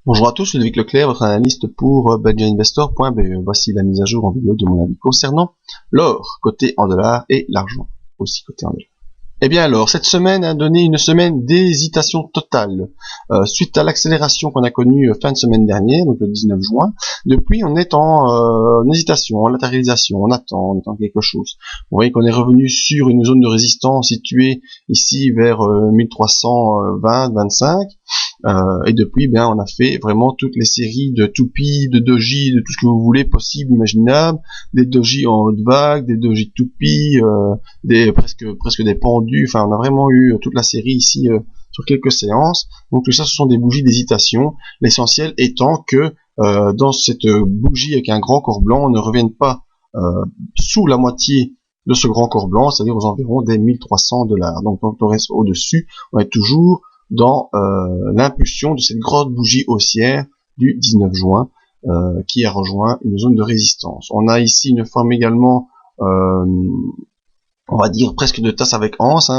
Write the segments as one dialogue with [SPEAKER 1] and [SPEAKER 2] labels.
[SPEAKER 1] Bonjour à tous, je suis Ludovic Leclerc, votre analyste pour belgianinvestor.be. Voici la mise à jour en vidéo de mon avis concernant l'or coté en dollars et l'argent aussi coté en dollars. Eh bien alors, cette semaine a donné une semaine d'hésitation totale. Suite à l'accélération qu'on a connue fin de semaine dernière, donc le 19 juin, depuis on est en hésitation, en latéralisation, on attend quelque chose. Vous voyez qu'on est revenu sur une zone de résistance située ici vers 1320-25. Et depuis, bien, on a fait vraiment toutes les séries de toupies, de doji, de tout ce que vous voulez possible, imaginable, des doji en haute vague, des doji toupies, des presque des pendus. Enfin, on a vraiment eu toute la série ici sur quelques séances. Donc tout ça, ce sont des bougies d'hésitation. L'essentiel étant que dans cette bougie avec un grand corps blanc, on ne revienne pas sous la moitié de ce grand corps blanc, c'est-à-dire aux environs des 1300$. Donc quand on reste au-dessus, on est toujours dans l'impulsion de cette grosse bougie haussière du 19 juin qui a rejoint une zone de résistance. On a ici une forme également, on va dire presque de tasse avec anse,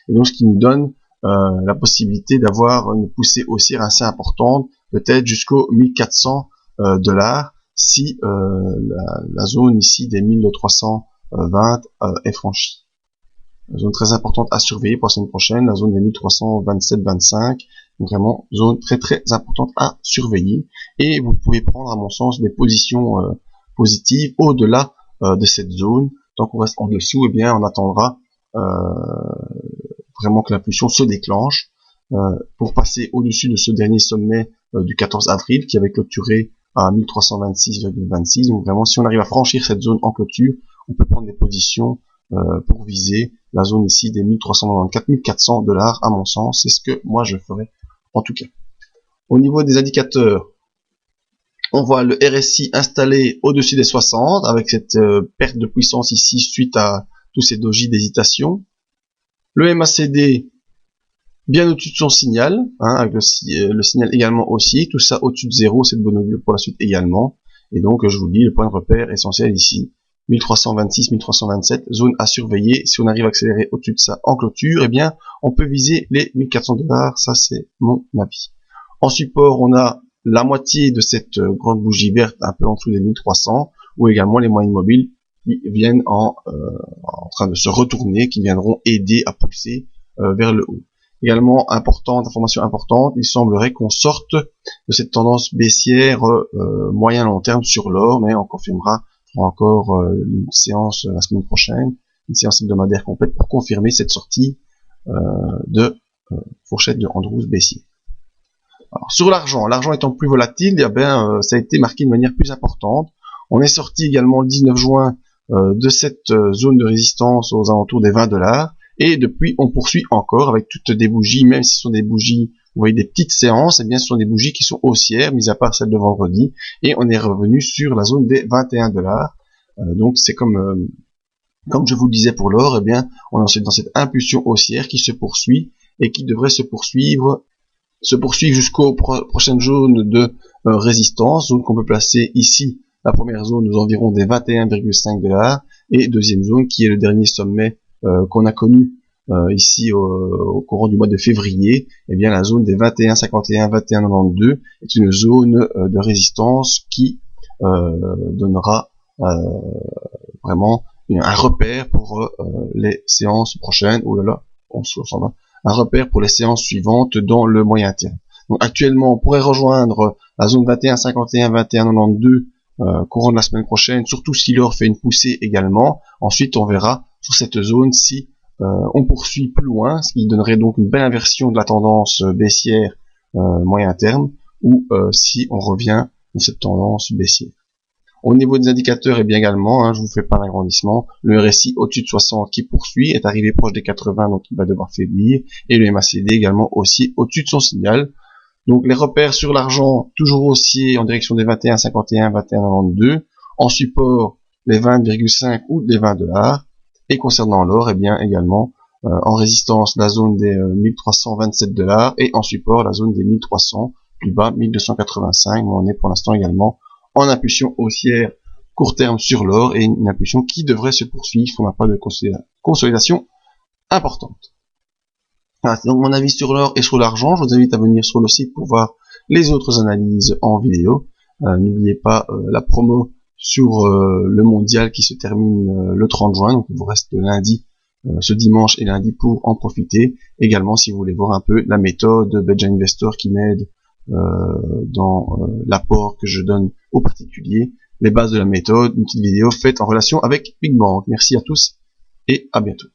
[SPEAKER 1] et donc ce qui nous donne la possibilité d'avoir une poussée haussière assez importante, peut-être jusqu'aux 1400$ si la zone ici des 1320 est franchie. Une zone très importante à surveiller pour la semaine prochaine, la zone des 1327-25, donc vraiment zone très importante à surveiller. Et vous pouvez prendre, à mon sens, des positions positives au-delà de cette zone. Tant qu'on reste en dessous, eh bien, on attendra vraiment que l'impulsion se déclenche pour passer au-dessus de ce dernier sommet du 14 avril qui avait clôturé à 1326,26. Donc vraiment, si on arrive à franchir cette zone en clôture, on peut prendre des positions pour viser la zone ici des 1394-1400$, à mon sens. C'est ce que moi je ferais en tout cas. Au niveau des indicateurs, on voit le RSI installé au-dessus des 60 avec cette perte de puissance ici suite à tous ces dojis d'hésitation. Le MACD bien au-dessus de son signal, avec le signal également haussier, tout ça au-dessus de 0, c'est de bon augure pour la suite également. Et donc je vous dis, le point de repère essentiel ici, 1326, 1327, zone à surveiller. Si on arrive à accélérer au-dessus de ça en clôture, eh bien, on peut viser les 1400$. Ça, c'est mon avis. En support, on a la moitié de cette grande bougie verte un peu en dessous des 1300, ou également les moyennes mobiles qui viennent en train de se retourner, qui viendront aider à pousser vers le haut. Également information importante, il semblerait qu'on sorte de cette tendance baissière moyen-long terme sur l'or, mais on confirmera encore une séance la semaine prochaine, une séance hebdomadaire complète pour confirmer cette sortie de fourchette de Andrews baissier. Alors, sur l'argent étant plus volatile, eh bien, ça a été marqué de manière plus importante. On est sorti également le 19 juin de cette zone de résistance aux alentours des 20$, et depuis on poursuit encore avec toutes des bougies, même si ce sont des bougies, vous voyez, des petites séances, eh bien ce sont des bougies qui sont haussières, mis à part celle de vendredi, et on est revenu sur la zone des 21$. Donc c'est comme je vous le disais pour l'or, eh bien on est dans cette impulsion haussière qui se poursuit et qui devrait se poursuivre jusqu'aux prochaines zones de résistance, zone qu'on peut placer ici. La première zone aux environs des 21,5$, et deuxième zone qui est le dernier sommet qu'on a connu ici au courant du mois de février, eh bien la zone des 21,51, 21,92 est une zone de résistance qui donnera vraiment un repère pour les séances prochaines. Oh là là, on s'en va. Un repère pour les séances suivantes dans le moyen terme. Donc actuellement, on pourrait rejoindre la zone 21,51, 21,92 courant de la semaine prochaine, surtout si l'or fait une poussée également. Ensuite, on verra sur cette zone si on poursuit plus loin, ce qui donnerait donc une belle inversion de la tendance baissière moyen terme, ou si on revient dans cette tendance baissière. Au niveau des indicateurs, et bien également, je vous fais pas l'agrandissement, le RSI au-dessus de 60 qui poursuit, est arrivé proche des 80, donc il va devoir faiblir, et le MACD également aussi au-dessus de son signal. Donc les repères sur l'argent, toujours haussier en direction des 21,51, 21,92, en support les 20,5 ou les 20$, et concernant l'or, et bien également en résistance la zone des 1327$, et en support la zone des 1300, plus bas 1285, mais on est pour l'instant également en impulsion haussière court terme sur l'or, et une impulsion qui devrait se poursuivre, on n'a pas de consolidation importante. Voilà, c'est donc mon avis sur l'or et sur l'argent. Je vous invite à venir sur le site pour voir les autres analyses en vidéo. N'oubliez pas la promo sur le mondial qui se termine le 30 juin. Donc il vous reste lundi, ce dimanche et lundi pour en profiter. Également, si vous voulez voir un peu la méthode Beja Investor qui m'aide dans l'apport que je donne aux particuliers, les bases de la méthode, une petite vidéo faite en relation avec Big Bang. Merci à tous et à bientôt.